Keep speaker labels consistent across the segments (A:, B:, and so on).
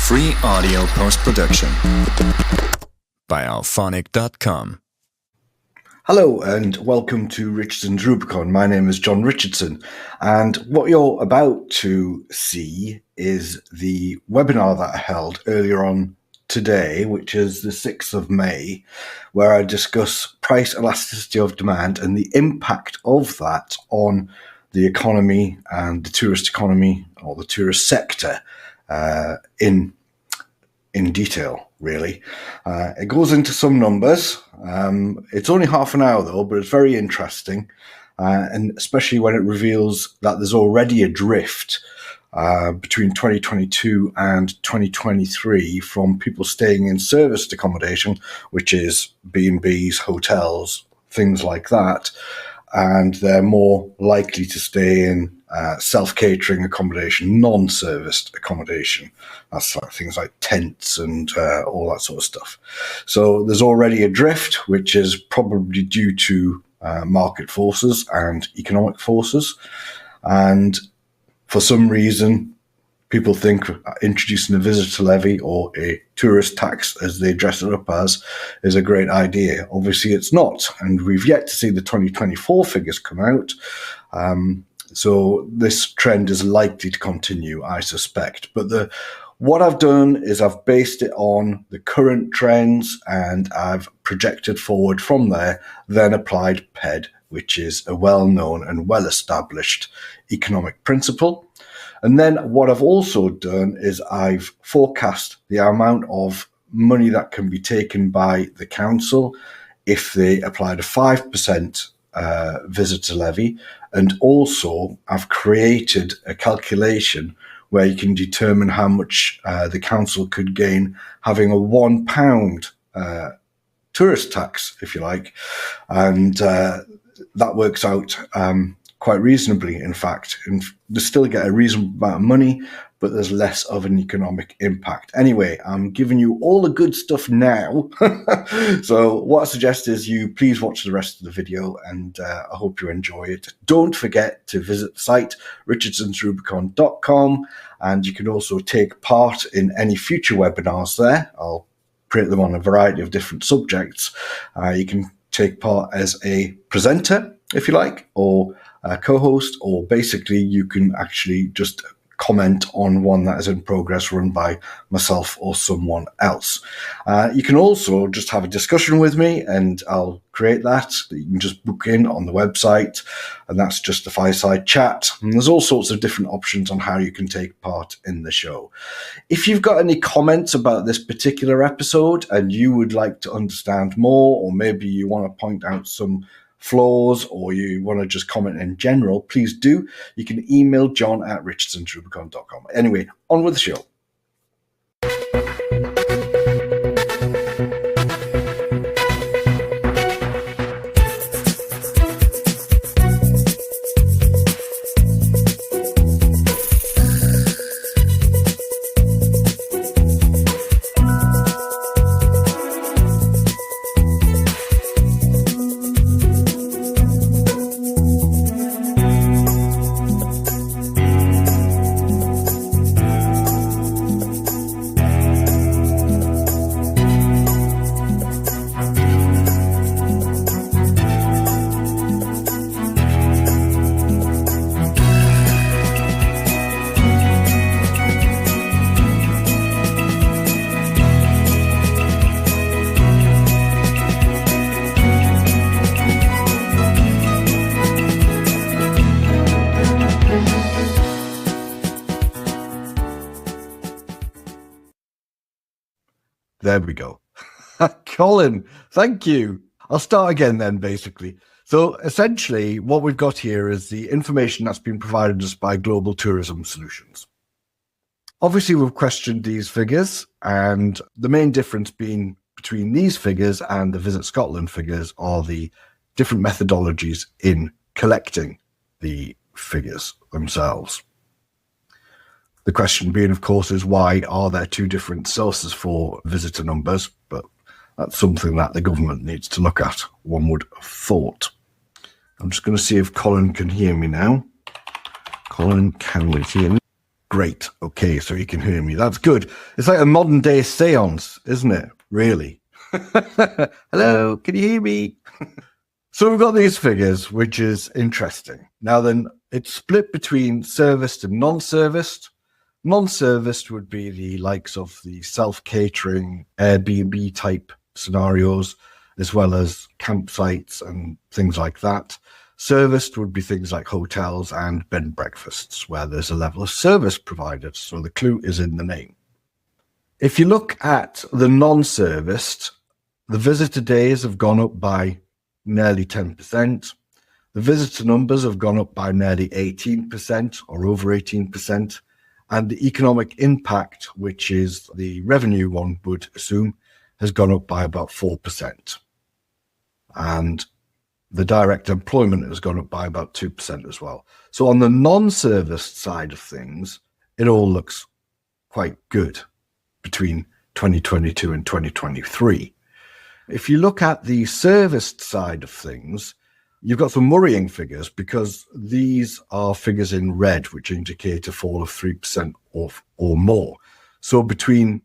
A: Free audio post-production by alphonic.com.
B: Hello and welcome to Richardson's Rubicon. My name is John Richardson, and what you're about to see is the webinar that I held earlier on today, which is the 6th of May, where I discuss price elasticity of demand and the impact of that on the economy and the tourist economy, or the tourist sector, in detail, really. It goes into some numbers. It's only half an hour though, but it's very interesting, and especially when it reveals that there's already a drift between 2022 and 2023 from people staying in serviced accommodation, which is B&Bs, hotels, things like that, and they're more likely to stay in self-catering accommodation, non-serviced accommodation. That's like things like tents and all that sort of stuff. So there's already a drift, which is probably due to market forces and economic forces. And for some reason, people think introducing a visitor levy or a tourist tax, as they dress it up as, is a great idea. Obviously, it's not. And we've yet to see the 2024 figures come out. So this trend is likely to continue, I suspect. But what I've done is I've based it on the current trends and I've projected forward from there, then applied PED, which is a well-known and well-established economic principle. And then what I've also done is I've forecast the amount of money that can be taken by the council if they applied a 5% visitor levy. And also I've created a calculation where you can determine how much the council could gain having a £1 tourist tax, if you like. And that works out quite reasonably, in fact. And they still get a reasonable amount of money, but there's less of an economic impact. Anyway, I'm giving you all the good stuff now. So what I suggest is you please watch the rest of the video, and I hope you enjoy it. Don't forget to visit the site, richardsonsrubicon.com, and you can also take part in any future webinars there. I'll create them on a variety of different subjects. You can take part as a presenter, if you like, or a co-host, or basically you can actually just comment on one that is in progress run by myself or someone else. You can also just have a discussion with me, and I'll create that. You can just book in on the website, and that's just a fireside chat. And there's all sorts of different options on how you can take part in the show. If you've got any comments about this particular episode and you would like to understand more, or maybe you want to point out some flaws, or you want to just comment in general, please do. You can email john@richardsonsrubicon.com. Anyway, on with the show. There we go. Colin, thank you. I'll start again then, basically. So essentially what we've got here is the information that's been provided us by Global Tourism Solutions. Obviously, we've questioned these figures, and the main difference being between these figures and the Visit Scotland figures are the different methodologies in collecting the figures themselves. The question being, of course, is why are there two different sources for visitor numbers? But that's something that the government needs to look at, one would have thought. I'm just going to see if Colin can hear me now. Colin, can you hear me? Great. Okay, so you can hear me. That's good. It's like a modern day seance, isn't it? Really? Hello, can you hear me? So we've got these figures, which is interesting. Now then, it's split between serviced and non-serviced. Non-serviced would be the likes of the self-catering, Airbnb type scenarios, as well as campsites and things like that. Serviced would be things like hotels and bed and breakfasts, where there's a level of service provided. So the clue is in the name. If you look at the non-serviced, the visitor days have gone up by nearly 10%. The visitor numbers have gone up by nearly 18% or over 18%. And the economic impact, which is the revenue one would assume, has gone up by about 4%. And the direct employment has gone up by about 2% as well. So on the non-serviced side of things, it all looks quite good between 2022 and 2023. If you look at the serviced side of things, you've got some worrying figures because these are figures in red, which indicate a fall of 3% or more. So between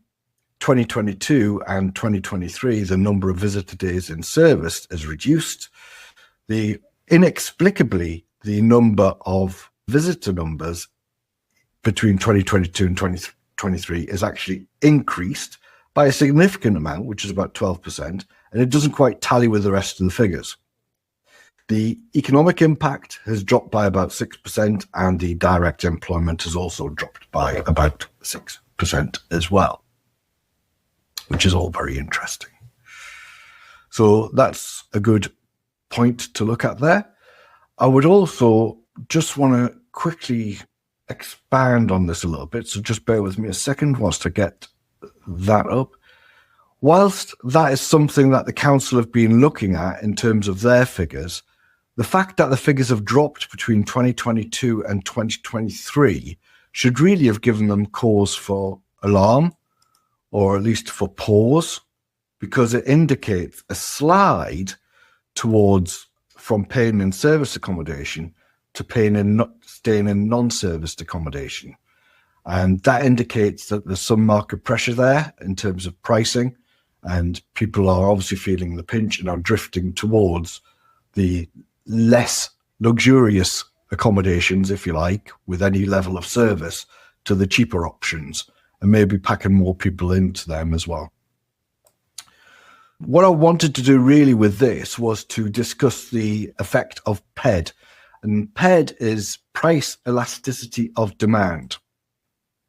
B: 2022 and 2023, the number of visitor days in serviced is reduced. Inexplicably, the number of visitor numbers between 2022 and 2023 is actually increased by a significant amount, which is about 12%, and it doesn't quite tally with the rest of the figures. The economic impact has dropped by about 6%, and the direct employment has also dropped by about 6% as well, which is all very interesting. So that's a good point to look at there. I would also just want to quickly expand on this a little bit, so just bear with me a second whilst I get that up. Whilst that is something that the council have been looking at in terms of their figures, the fact that the figures have dropped between 2022 and 2023 should really have given them cause for alarm, or at least for pause, because it indicates a slide towards from paying in service accommodation to staying in non-serviced accommodation. And that indicates that there's some market pressure there in terms of pricing, and people are obviously feeling the pinch and are drifting towards the less luxurious accommodations, if you like, with any level of service, to the cheaper options, and maybe packing more people into them as well. What I wanted to do really with this was to discuss the effect of PED. And PED is price elasticity of demand.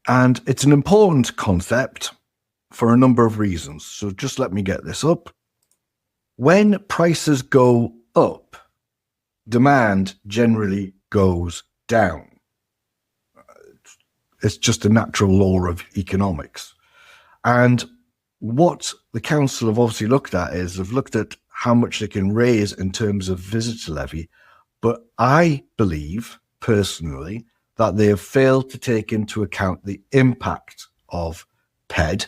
B: And it's an important concept for a number of reasons. So just let me get this up. When prices go up, demand generally goes down. It's just a natural law of economics. And what the council have obviously looked at is they've looked at how much they can raise in terms of visitor levy. But I believe personally that they have failed to take into account the impact of PED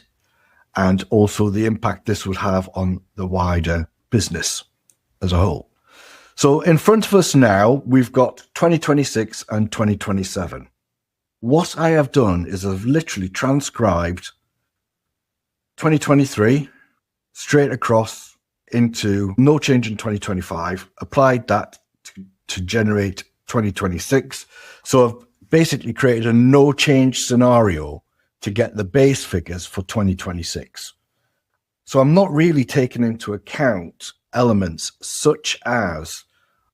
B: and also the impact this would have on the wider business as a whole. So in front of us now, we've got 2026 and 2027. What I have done is I've literally transcribed 2023 straight across into no change in 2025, applied that to generate 2026. So I've basically created a no change scenario to get the base figures for 2026. So I'm not really taking into account elements such as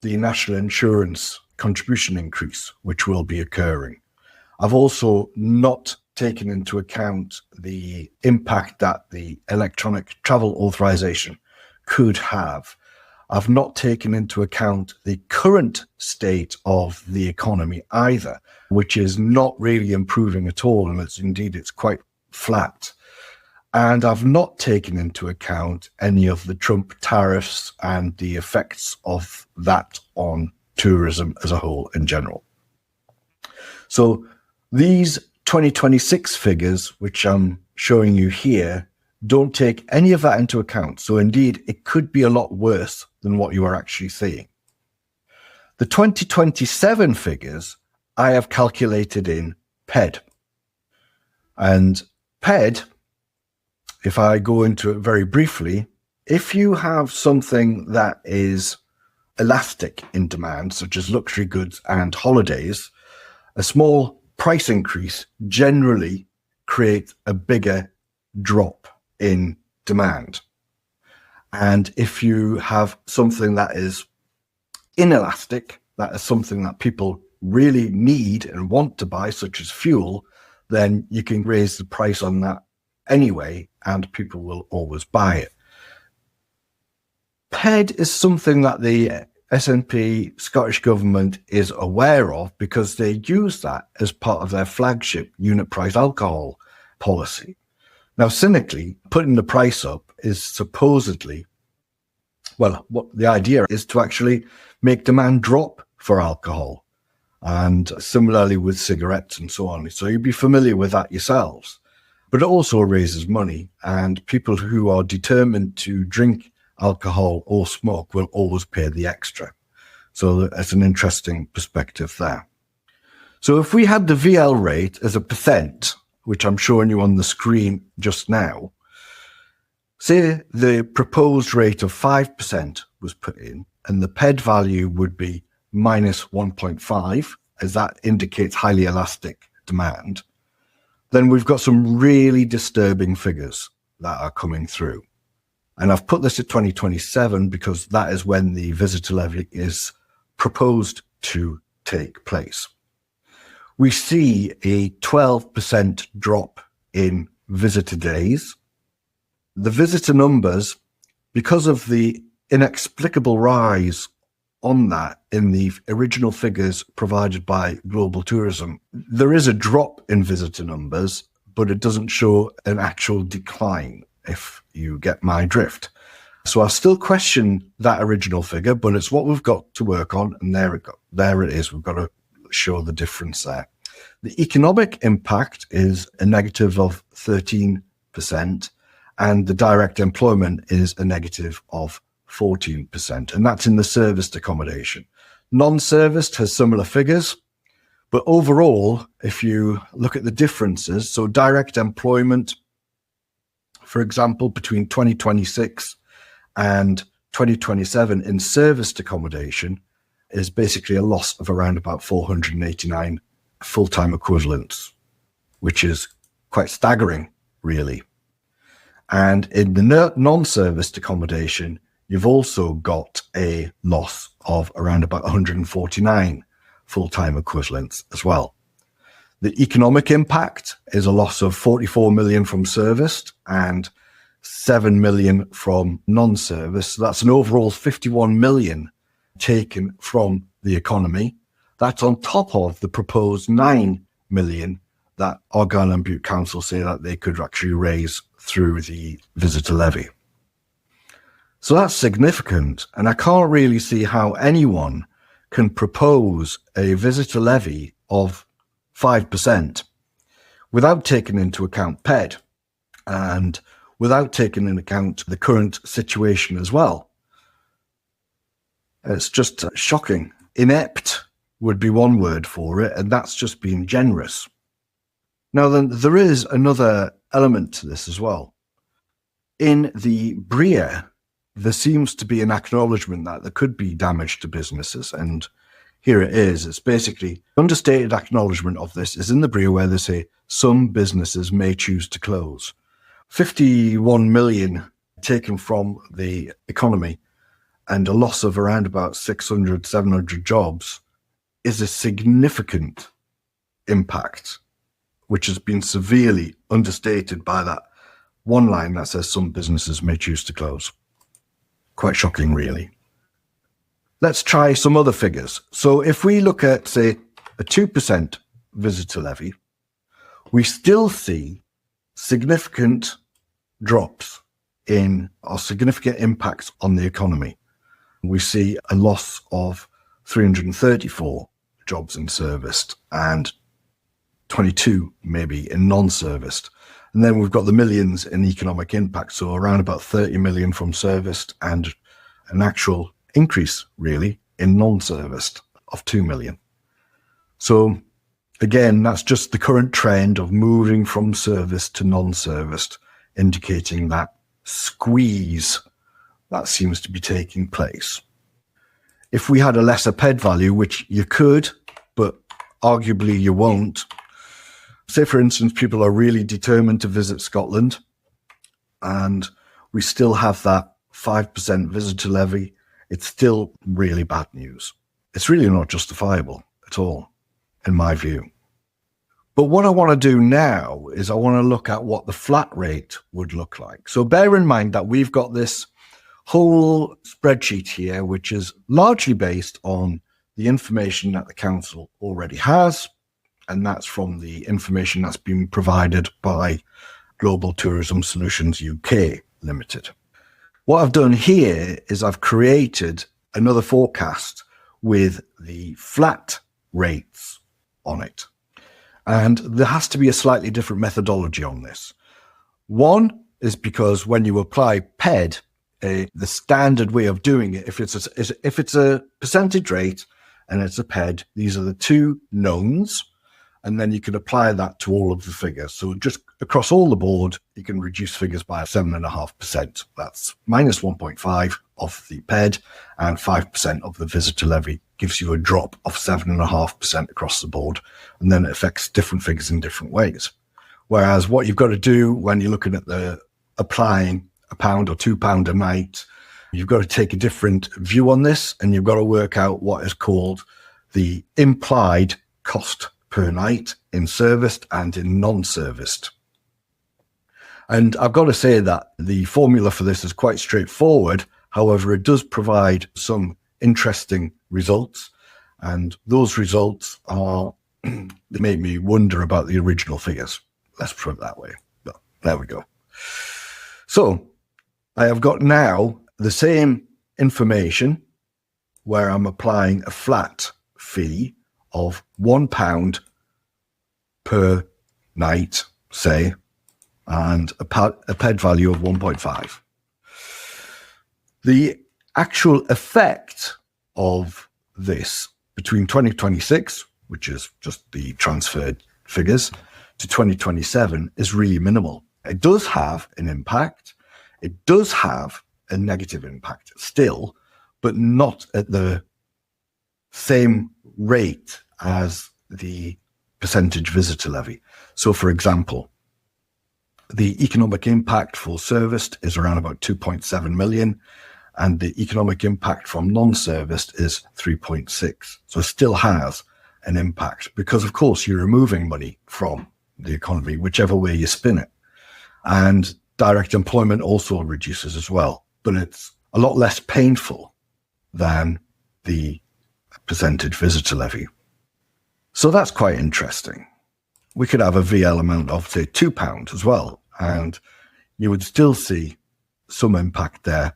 B: the national insurance contribution increase, which will be occurring. I've also not taken into account the impact that the electronic travel authorization could have. I've not taken into account the current state of the economy either, which is not really improving at all, and it's quite flat. And I've not taken into account any of the Trump tariffs and the effects of that on tourism as a whole in general. So these 2026 figures, which I'm showing you here, don't take any of that into account. So indeed, it could be a lot worse than what you are actually seeing. The 2027 figures I have calculated in PED. And PED, if I go into it very briefly, if you have something that is elastic in demand, such as luxury goods and holidays, a small price increase generally creates a bigger drop in demand. And if you have something that is inelastic, that is something that people really need and want to buy, such as fuel, then you can raise the price on that anyway, and people will always buy it. PED is something that the SNP Scottish Government is aware of because they use that as part of their flagship unit price alcohol policy. Now, cynically, putting the price up is supposedly, well, what the idea is to actually make demand drop for alcohol, and similarly with cigarettes and so on. So you'd be familiar with that yourselves. But it also raises money, and people who are determined to drink alcohol or smoke will always pay the extra. So that's an interesting perspective there. So if we had the VL rate as a percent, which I'm showing you on the screen just now, say the proposed rate of 5% was put in, and the PED value would be minus 1.5, as that indicates highly elastic demand, then we've got some really disturbing figures that are coming through. And I've put this at 2027 because that is when the visitor levy is proposed to take place. We see a 12% drop in visitor days. The visitor numbers, because of the inexplicable rise on that in the original figures provided by Global Tourism, there is a drop in visitor numbers, but it doesn't show an actual decline, if you get my drift. So I still question that original figure, but it's what we've got to work on, and there it is. We've got to show the difference there. The economic impact is a negative of 13%, and the direct employment is a negative of 14%, and that's in the serviced accommodation. Non-serviced has similar figures, but overall, if you look at the differences, so direct employment, for example, between 2026 and 2027 in serviced accommodation is basically a loss of around about 489 full-time equivalents, which is quite staggering, really. And in the non-serviced accommodation, you've also got a loss of around about 149 full-time equivalents as well. The economic impact is a loss of 44 million from serviced and 7 million from non-service. So that's an overall 51 million taken from the economy. That's on top of the proposed 9 million that Argyll and Bute Council say that they could actually raise through the visitor levy. So that's significant, and I can't really see how anyone can propose a visitor levy of 5% without taking into account PED and without taking into account the current situation as well. It's just shocking. Inept would be one word for it, and that's just being generous. Now then, there is another element to this as well. In the BRIA, there seems to be an acknowledgement that there could be damage to businesses, and here it is. It's basically understated acknowledgement of this is in the BRIA, where they say some businesses may choose to close. 51 million taken from the economy and a loss of around about 600, 700 jobs is a significant impact, which has been severely understated by that one line that says some businesses may choose to close. Quite shocking, really. Let's try some other figures. So if we look at, say, a 2% visitor levy, we still see significant drops in, or significant impacts on the economy. We see a loss of 334 jobs in serviced and 22 maybe in non-serviced. And then we've got the millions in economic impact, so around about 30 million from serviced and an actual increase really in non-serviced of 2 million. So Again, that's just the current trend of moving from serviced to non-serviced, indicating that squeeze that seems to be taking place. If we had a lesser PED value, which you could, but arguably you won't, say for instance, people are really determined to visit Scotland and we still have that 5% visitor levy, it's still really bad news. It's really not justifiable at all, in my view. But what I want to do now is I want to look at what the flat rate would look like. So bear in mind that we've got this whole spreadsheet here, which is largely based on the information that the council already has, and that's from the information that's been provided by Global Tourism Solutions UK Limited. What I've done here is I've created another forecast with the flat rates on it. And there has to be a slightly different methodology on this. One is because when you apply PED, the standard way of doing it, if it's a percentage rate and it's a PED, these are the two knowns, and then you can apply that to all of the figures. So just across all the board, you can reduce figures by 7.5%. That's minus 1.5 of the PED and 5% of the visitor levy gives you a drop of 7.5% across the board. And then it affects different figures in different ways. Whereas what you've got to do when you're looking at the applying £1 or £2 a night, you've got to take a different view on this, and you've got to work out what is called the implied cost per night in serviced and in non-serviced. And I've got to say that the formula for this is quite straightforward. However, it does provide some interesting results, and those results are they make me wonder about the original figures. Let's put it that way. But there we go. So I have got now the same information where I'm applying a flat fee of £1 per night, say, and a PED value of 1.5. The actual effect of this between 2026, which is just the transferred figures, to 2027 is really minimal. It does have an impact. It does have a negative impact still, but not at the same rate as the percentage visitor levy. So, for example, the economic impact for serviced is around about 2.7 million, and the economic impact from non-serviced is 3.6. So it still has an impact because, of course, you're removing money from the economy, whichever way you spin it. And direct employment also reduces as well, but it's a lot less painful than the percentage visitor levy. So that's quite interesting. We could have a VL amount of, say, £2 as well, and you would still see some impact there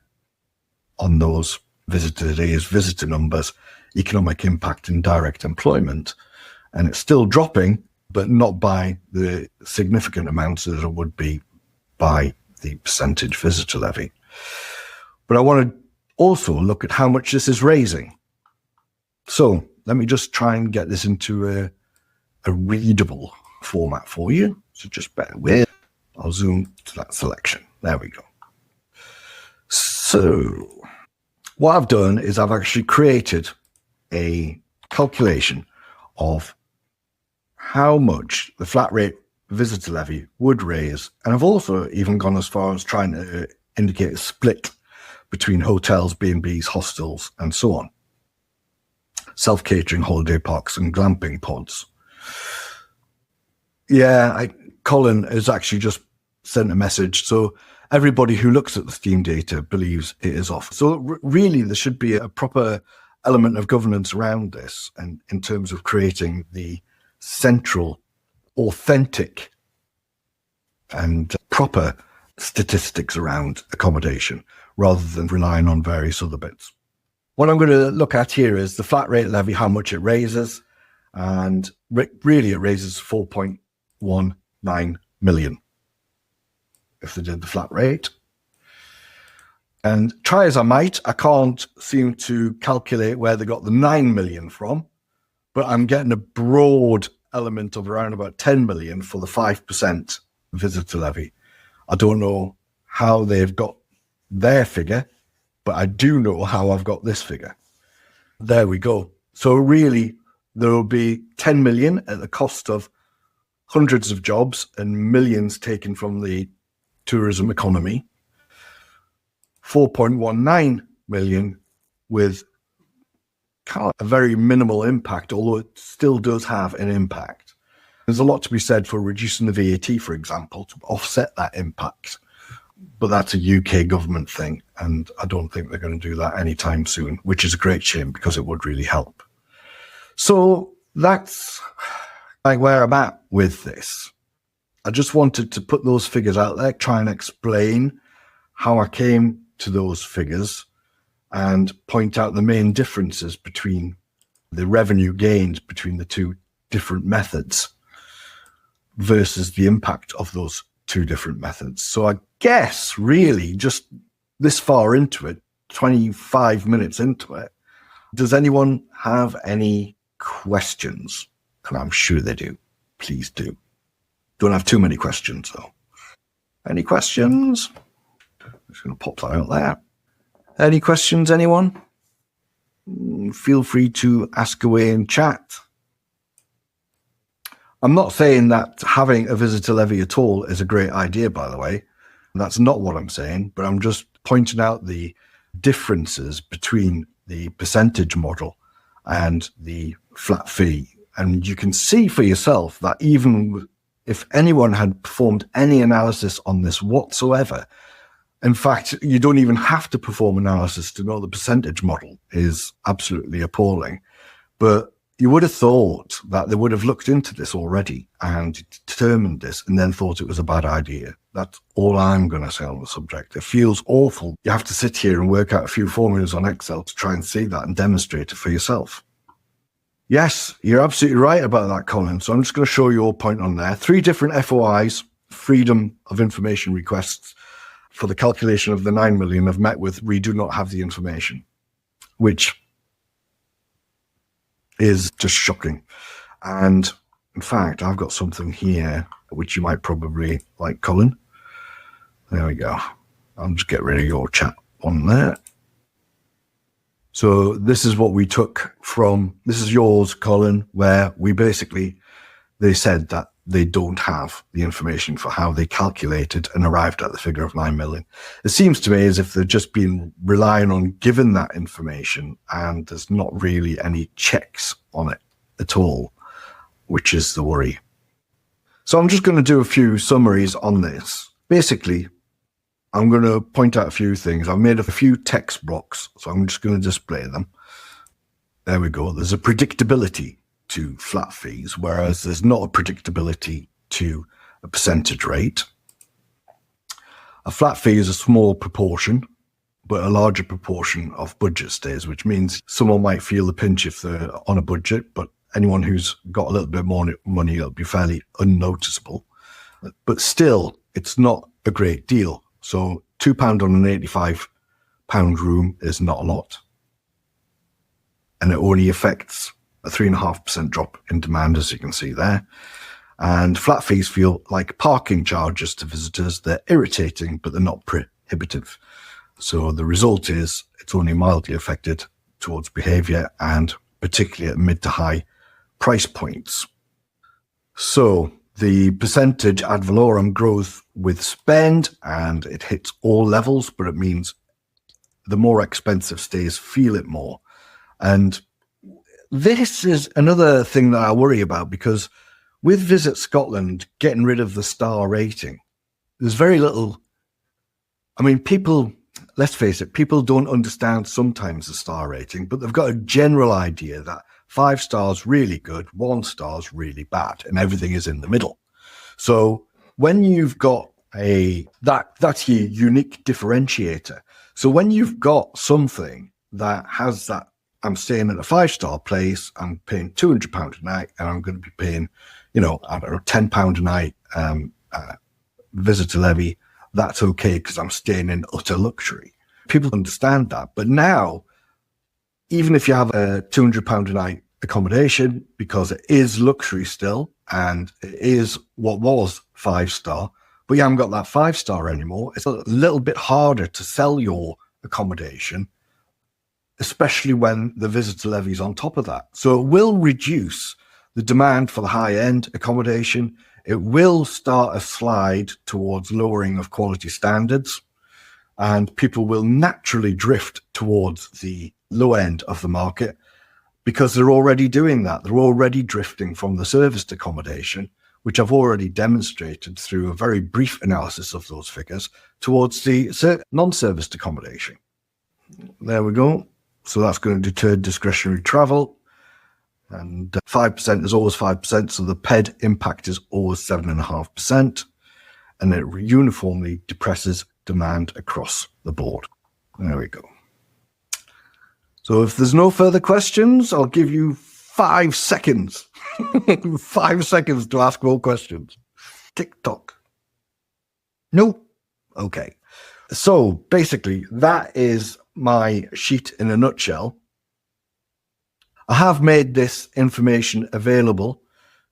B: on those visitor days, visitor numbers, economic impact and direct employment. And it's still dropping, but not by the significant amounts that it would be by the percentage visitor levy. But I want to also look at how much this is raising. So let me just try and get this into a readable format for you. So just bear with. I'll zoom to that selection. There we go. So what I've done is I've actually created a calculation of how much the flat rate visitor levy would raise. And I've also even gone as far as trying to indicate a split between hotels, B&Bs, hostels, and so on. Self-catering holiday parks and glamping pods. Yeah, Colin has actually just sent a message. So everybody who looks at the Steam data believes it is off. So really, there should be a proper element of governance around this, and in terms of creating the central, authentic, and proper statistics around accommodation, rather than relying on various other bits. What I'm going to look at here is the flat rate levy, how much it raises, and really it raises 4.19 million if they did the flat rate. And try as I might, I can't seem to calculate where they got the 9 million from, but I'm getting a broad element of around about 10 million for the 5% visitor levy. I don't know how they've got their figure, but I do know how I've got this figure. There we go. So really, there will be 10 million at the cost of hundreds of jobs and millions taken from the tourism economy. 4.19 million with kind of a very minimal impact, although it still does have an impact. There's a lot to be said for reducing the VAT, for example, to offset that impact. But that's a UK government thing, and I don't think they're going to do that anytime soon, which is a great shame because it would really help. So that's like where I'm at with this. I just wanted to put those figures out there, try and explain how I came to those figures and point out the main differences between the revenue gains between the two different methods versus the impact of those two different methods. So I guess really just this far into it, 25 minutes into it, does anyone have any questions? And I'm sure they do. Please do. Don't have too many questions though. Any questions? I'm just going to pop that out there. Any questions, anyone? Feel free to ask away in chat. I'm not saying that having a visitor levy at all is a great idea, by the way. That's not what I'm saying, but I'm just pointing out the differences between the percentage model and the flat fee. And you can see for yourself that even if anyone had performed any analysis on this whatsoever, in fact, you don't even have to perform analysis to know the percentage model is absolutely appalling. But you would have thought that they would have looked into this already and determined this and then thought it was a bad idea. That's all I'm going to say on the subject. It feels awful. You have to sit here and work out a few formulas on Excel to try and see that and demonstrate it for yourself. Yes, you're absolutely right about that, Colin. So I'm just going to show your point on there. 3 different FOIs, Freedom of Information requests for the calculation of the 9 million have met with, we do not have the information, which is just shocking. And in fact, I've got something here which you might probably like, Colin. There we go. I'll just get rid of your chat on there. So this is what we took from, this is yours, Colin, where we basically, they said that they don't have the information for how they calculated and arrived at the figure of 9 million. It seems to me as if they've just been relying on giving that information and there's not really any checks on it at all, which is the worry. So I'm just going to do a few summaries on this. Basically, I'm going to point out a few things. I've made a few text blocks, so I'm just going to display them. There we go. There's a predictability to flat fees, whereas there's not a predictability to a percentage rate. A flat fee is a small proportion, but a larger proportion of budget stays, which means someone might feel the pinch if they're on a budget, but anyone who's got a little bit more money, it'll be fairly unnoticeable. But still, it's not a great deal. So £2 on an £85 room is not a lot. And it only affects a 3.5% drop in demand, as you can see there. And flat fees feel like parking charges to visitors. They're irritating, but they're not prohibitive. So the result is it's only mildly affected towards behaviour and particularly at mid to high price points. So the percentage ad valorem grows with spend and it hits all levels, but it means the more expensive stays feel it more. And this is another thing that I worry about, because with Visit Scotland getting rid of the star rating, there's very little. I mean, people, let's face it, people don't understand sometimes the star rating, but they've got a general idea that 5 stars really good, 1 star's really bad, and everything is in the middle. So when you've got that's your unique differentiator. So when you've got something that has that, I'm staying at a 5-star place, I'm paying £200 a night, and I'm going to be paying, I don't know, £10 a night visitor levy, that's okay because I'm staying in utter luxury. People understand that. But now, even if you have a £200 a night accommodation because it is luxury still, and it is what was 5-star, but you haven't got that 5-star anymore. It's a little bit harder to sell your accommodation, especially when the visitor levy is on top of that. So it will reduce the demand for the high-end accommodation. It will start a slide towards lowering of quality standards, and people will naturally drift towards the low end of the market because they're already doing that. They're already drifting from the serviced accommodation, which I've already demonstrated through a very brief analysis of those figures, towards the non-serviced accommodation. There we go. So that's going to deter discretionary travel. And 5% is always 5%, so the PED impact is always 7.5%, and it uniformly depresses demand across the board. There we go. So if there's no further questions, I'll give you 5 seconds. 5 seconds to ask more questions. TikTok. No? Okay. So basically, that is my sheet in a nutshell. I have made this information available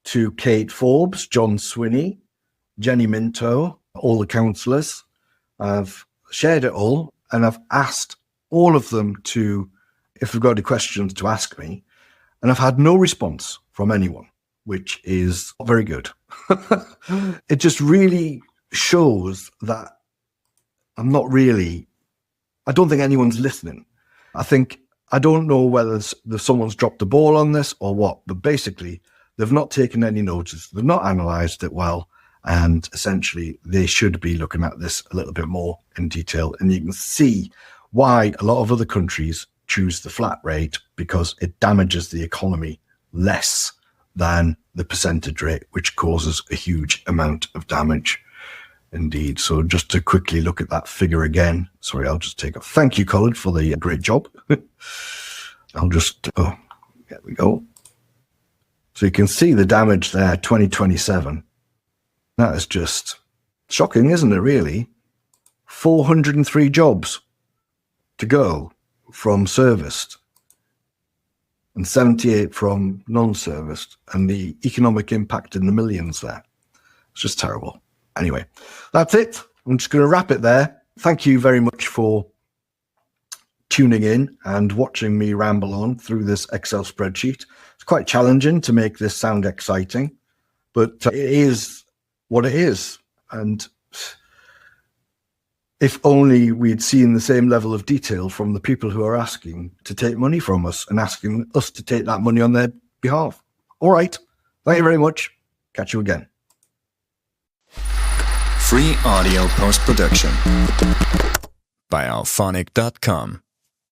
B: to Kate Forbes, John Swinney, Jenny Minto, all the councillors. I've shared it all, and I've asked all of them to, if they've got any questions, to ask me. And I've had no response from anyone, which is very good. It just really shows that I don't think anyone's listening. I don't know whether someone's dropped the ball on this or what, but basically they've not taken any notice. They've not analysed it well, and essentially they should be looking at this a little bit more in detail. And you can see why a lot of other countries choose the flat rate, because it damages the economy less than the percentage rate, which causes a huge amount of damage indeed. So just to quickly look at that figure again. Sorry, I'll just take a thank you, Colin, for the great job. There we go. So you can see the damage there, 2027. That is just shocking, isn't it, really? 403 jobs to go from serviced and 78 from non-serviced, and the economic impact in the millions there. It's just terrible. Anyway, that's it. I'm just going to wrap it there. Thank you very much for tuning in and watching me ramble on through this Excel spreadsheet. It's quite challenging to make this sound exciting, but it is what it is. And if only we'd seen the same level of detail from the people who are asking to take money from us and asking us to take that money on their behalf. All right. Thank you very much. Catch you again.
A: Free audio post-production by alphonic.com.